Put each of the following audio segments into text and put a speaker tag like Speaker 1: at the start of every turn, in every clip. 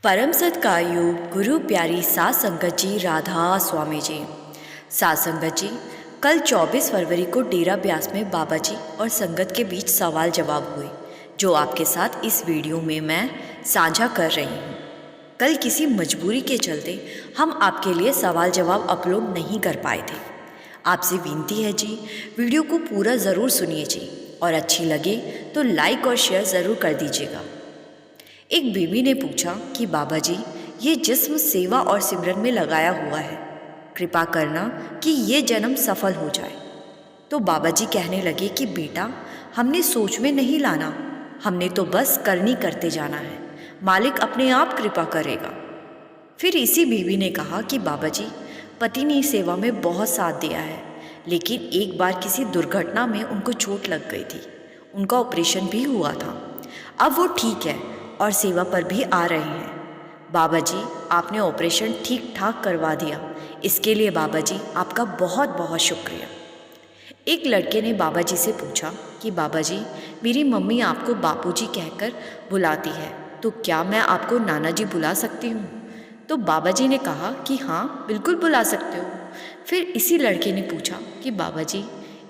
Speaker 1: परम सत्कार्यो गुरु प्यारी सात संगत जी राधा स्वामी जी। सात संगत जी, कल 24 फरवरी को डेरा ब्यास में बाबा जी और संगत के बीच सवाल जवाब हुए, जो आपके साथ इस वीडियो में मैं साझा कर रही हूँ। कल किसी मजबूरी के चलते हम आपके लिए सवाल जवाब अपलोड नहीं कर पाए थे। आपसे विनती है जी, वीडियो को पूरा ज़रूर सुनिए जी, और अच्छी लगे तो लाइक और शेयर ज़रूर कर दीजिएगा। एक बीवी ने पूछा कि बाबा जी, ये जिस्म सेवा और सिमरन में लगाया हुआ है, कृपा करना कि ये जन्म सफल हो जाए। तो बाबा जी कहने लगे कि बेटा, हमने सोच में नहीं लाना, हमने तो बस करनी करते जाना है, मालिक अपने आप कृपा करेगा। फिर इसी बीवी ने कहा कि बाबा जी, पति ने सेवा में बहुत साथ दिया है, लेकिन एक बार किसी दुर्घटना में उनको चोट लग गई थी, उनका ऑपरेशन भी हुआ था। अब वो ठीक है और सेवा पर भी आ रहे हैं। बाबा जी, आपने ऑपरेशन ठीक ठाक करवा दिया, इसके लिए बाबा जी आपका बहुत बहुत शुक्रिया। एक लड़के ने बाबा जी से पूछा कि बाबा जी, मेरी मम्मी आपको बापूजी कहकर बुलाती है, तो क्या मैं आपको नाना जी बुला सकती हूँ? तो बाबा जी ने कहा कि हाँ, बिल्कुल बुला सकते हो। फिर इसी लड़के ने पूछा कि बाबा जी,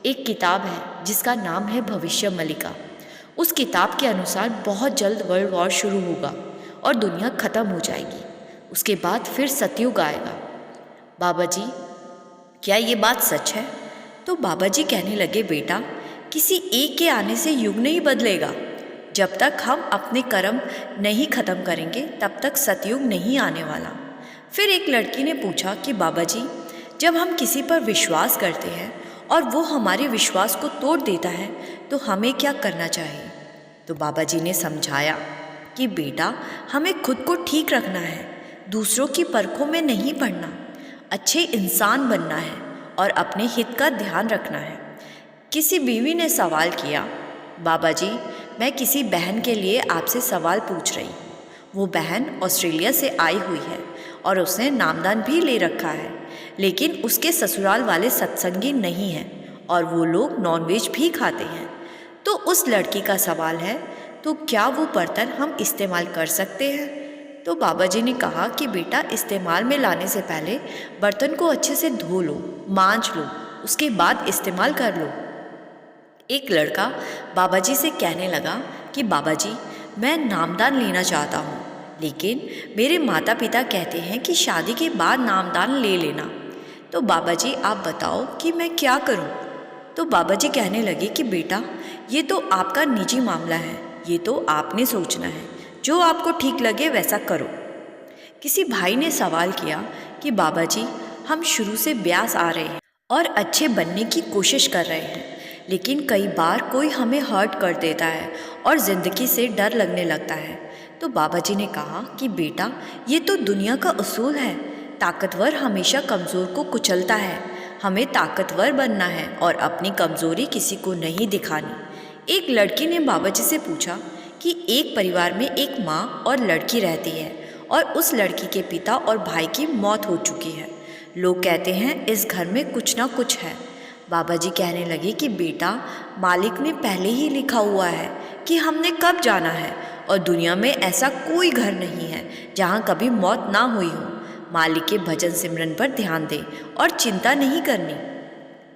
Speaker 1: एक किताब है जिसका नाम है भविष्य मलिका, उस किताब के अनुसार बहुत जल्द वर्ल्ड वॉर शुरू होगा और दुनिया ख़त्म हो जाएगी, उसके बाद फिर सतयुग आएगा। बाबा जी, क्या ये बात सच है? तो बाबा जी कहने लगे, बेटा, किसी एक के आने से युग नहीं बदलेगा। जब तक हम अपने कर्म नहीं ख़त्म करेंगे तब तक सतयुग नहीं आने वाला। फिर एक लड़की ने पूछा कि बाबा जी, जब हम किसी पर विश्वास करते हैं और वो हमारे विश्वास को तोड़ देता है तो हमें क्या करना चाहिए? तो बाबा जी ने समझाया कि बेटा, हमें खुद को ठीक रखना है, दूसरों की परखों में नहीं पड़ना, अच्छे इंसान बनना है और अपने हित का ध्यान रखना है। किसी बीवी ने सवाल किया, बाबा जी, मैं किसी बहन के लिए आपसे सवाल पूछ रही हूँ। वो बहन ऑस्ट्रेलिया से आई हुई है और उसने नामदान भी ले रखा है, लेकिन उसके ससुराल वाले सत्संगी नहीं हैं और वो लोग नॉनवेज भी खाते हैं। तो उस लड़की का सवाल है, तो क्या वो बर्तन हम इस्तेमाल कर सकते हैं? तो बाबा जी ने कहा कि बेटा, इस्तेमाल में लाने से पहले बर्तन को अच्छे से धो लो, मांज लो, उसके बाद इस्तेमाल कर लो। एक लड़का बाबा जी से कहने लगा कि बाबा जी, मैं नामदान लेना चाहता हूँ, लेकिन मेरे माता पिता कहते हैं कि शादी के बाद नामदान ले लेना। तो बाबा जी, आप बताओ कि मैं क्या करूँ? तो बाबा जी कहने लगे कि बेटा, ये तो आपका निजी मामला है, ये तो आपने सोचना है, जो आपको ठीक लगे वैसा करो। किसी भाई ने सवाल किया कि बाबा जी, हम शुरू से ब्यास आ रहे हैं और अच्छे बनने की कोशिश कर रहे हैं, लेकिन कई बार कोई हमें हर्ट कर देता है और ज़िंदगी से डर लगने लगता है। तो बाबा जी ने कहा कि बेटा, ये तो दुनिया का उसूल है, ताकतवर हमेशा कमज़ोर को कुचलता है, हमें ताकतवर बनना है और अपनी कमज़ोरी किसी को नहीं दिखानी। एक लड़की ने बाबा जी से पूछा कि एक परिवार में एक माँ और लड़की रहती है और उस लड़की के पिता और भाई की मौत हो चुकी है। लोग कहते हैं इस घर में कुछ ना कुछ है। बाबा जी कहने लगे कि बेटा, मालिक ने पहले ही लिखा हुआ है कि हमने कब जाना है और दुनिया में ऐसा कोई घर नहीं है जहाँ कभी मौत ना हुई हो। मालिक के भजन सिमरन पर ध्यान दें और चिंता नहीं करनी।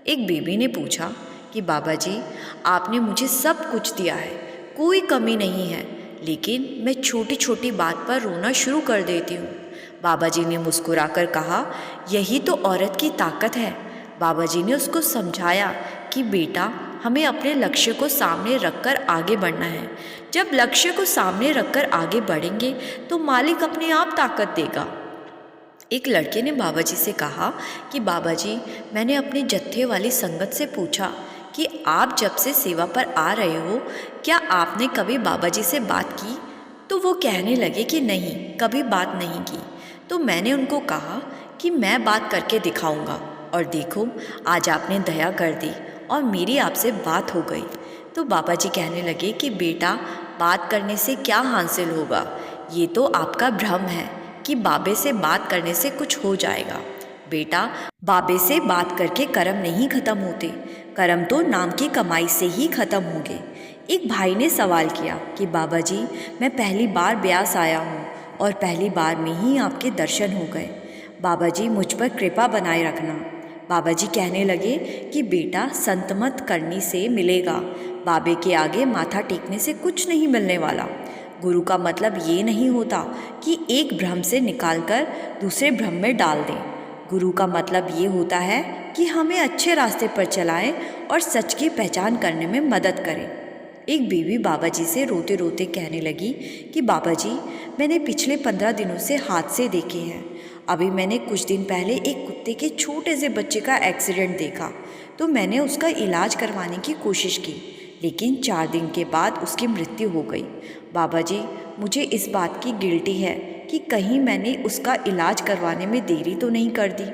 Speaker 1: एक बीबी ने पूछा कि बाबा जी, आपने मुझे सब कुछ दिया है, कोई कमी नहीं है, लेकिन मैं छोटी छोटी बात पर रोना शुरू कर देती हूँ। बाबा जी ने मुस्कुराकर कहा, यही तो औरत की ताकत है। बाबा जी ने उसको समझाया कि बेटा, हमें अपने लक्ष्य को सामने रखकर आगे बढ़ना है। जब लक्ष्य को सामने रखकर आगे बढ़ेंगे तो मालिक अपने आप ताकत देगा। एक लड़के ने बाबा जी से कहा कि बाबा जी, मैंने अपने जत्थे वाली संगत से पूछा कि आप जब से सेवा पर आ रहे हो, क्या आपने कभी बाबा जी से बात की? तो वो कहने लगे कि नहीं, कभी बात नहीं की। तो मैंने उनको कहा कि मैं बात करके दिखाऊंगा, और देखो, आज आपने दया कर दी और मेरी आपसे बात हो गई। तो बाबा जी कहने लगे कि बेटा, बात करने से क्या हासिल होगा? ये तो आपका भ्रम है कि बाबे से बात करने से कुछ हो जाएगा। बेटा, बाबे से बात करके कर्म नहीं खत्म होते, कर्म तो नाम की कमाई से ही खत्म होंगे। एक भाई ने सवाल किया कि बाबा जी, मैं पहली बार ब्यास आया हूँ, और पहली बार में ही आपके दर्शन हो गए। बाबा जी मुझ पर कृपा बनाए रखना। बाबा जी कहने लगे कि बेटा संतमत करनी से मिलेगा, बाबे के आगे माथा टेकने से कुछ नहीं मिलने वाला। गुरु का मतलब ये नहीं होता कि एक भ्रम से निकालकर दूसरे भ्रम में डाल दें। गुरु का मतलब ये होता है कि हमें अच्छे रास्ते पर चलाएं और सच की पहचान करने में मदद करें। एक बीवी बाबा जी से रोते रोते कहने लगी कि बाबा जी, मैंने पिछले 15 दिनों से हादसे देखे हैं। अभी मैंने कुछ दिन पहले एक कुत्ते के छोटे से बच्चे का एक्सीडेंट देखा, तो मैंने उसका इलाज करवाने की कोशिश की, लेकिन 4 दिन के बाद उसकी मृत्यु हो गई। बाबा जी, मुझे इस बात की गिल्टी है कि कहीं मैंने उसका इलाज करवाने में देरी तो नहीं कर दी।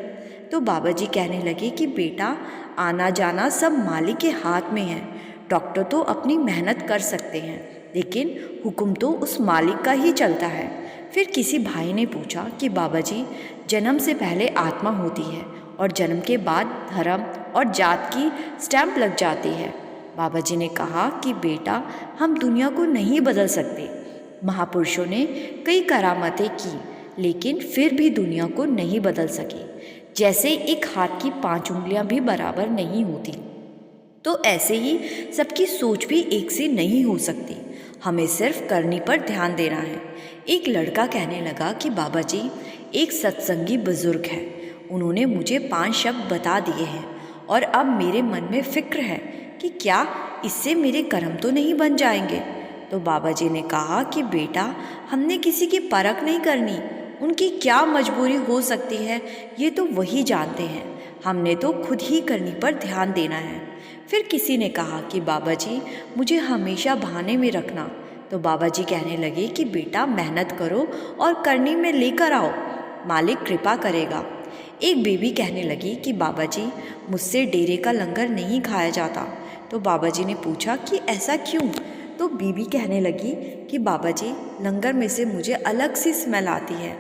Speaker 1: तो बाबा जी कहने लगे कि बेटा, आना जाना सब मालिक के हाथ में है। डॉक्टर तो अपनी मेहनत कर सकते हैं, लेकिन हुक्म तो उस मालिक का ही चलता है। फिर किसी भाई ने पूछा कि बाबा जी, जन्म से पहले आत्मा होती है और जन्म के बाद धर्म और जात की स्टैंप लग जाती है। बाबा जी ने कहा कि बेटा, हम दुनिया को नहीं बदल सकते। महापुरुषों ने कई करामतें की, लेकिन फिर भी दुनिया को नहीं बदल सके। जैसे एक हाथ की 5 उंगलियां भी बराबर नहीं होती, तो ऐसे ही सबकी सोच भी एक सी नहीं हो सकती। हमें सिर्फ करनी पर ध्यान देना है। एक लड़का कहने लगा कि बाबा जी, एक सत्संगी बुजुर्ग है, उन्होंने मुझे 5 शब्द बता दिए हैं और अब मेरे मन में फिक्र है कि क्या इससे मेरे कर्म तो नहीं बन जाएंगे। तो बाबा जी ने कहा कि बेटा, हमने किसी की परख नहीं करनी, उनकी क्या मजबूरी हो सकती है ये तो वही जानते हैं। हमने तो खुद ही करनी पर ध्यान देना है। फिर किसी ने कहा कि बाबा जी, मुझे हमेशा बहाने में रखना। तो बाबा जी कहने लगे कि बेटा, मेहनत करो और करनी में लेकर आओ, मालिक कृपा करेगा। एक बीवी कहने लगी कि बाबा जी, मुझसे डेरे का लंगर नहीं खाया जाता। तो बाबा जी ने पूछा कि ऐसा क्यों? तो बीवी कहने लगी कि बाबा जी, लंगर में से मुझे अलग सी स्मेल आती है।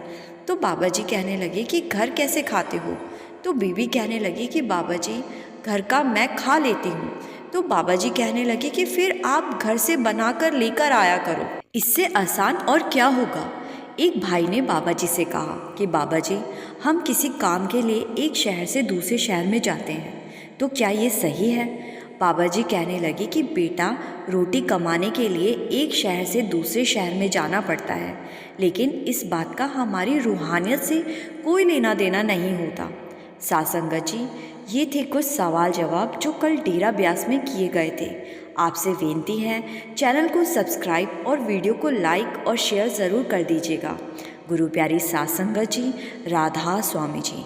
Speaker 1: तो बाबा जी कहने लगे कि घर कैसे खाते हो? तो बीवी कहने लगी कि बाबा जी, घर का मैं खा लेती हूँ। तो बाबा जी कहने लगे कि फिर आप घर से बनाकर लेकर आया करो, इससे आसान और क्या होगा। एक भाई ने बाबा जी से कहा कि बाबा जी, हम किसी काम के लिए एक शहर से दूसरे शहर में जाते हैं, तो क्या ये सही है? बाबा जी कहने लगे कि बेटा, रोटी कमाने के लिए एक शहर से दूसरे शहर में जाना पड़ता है, लेकिन इस बात का हमारी रूहानियत से कोई लेना देना नहीं होता। साथ संगत जी, ये थे कुछ सवाल जवाब जो कल डेरा ब्यास में किए गए थे। आपसे विनती है, चैनल को सब्सक्राइब और वीडियो को लाइक और शेयर ज़रूर कर दीजिएगा। गुरु प्यारी साथ संगत जी, राधा स्वामी जी।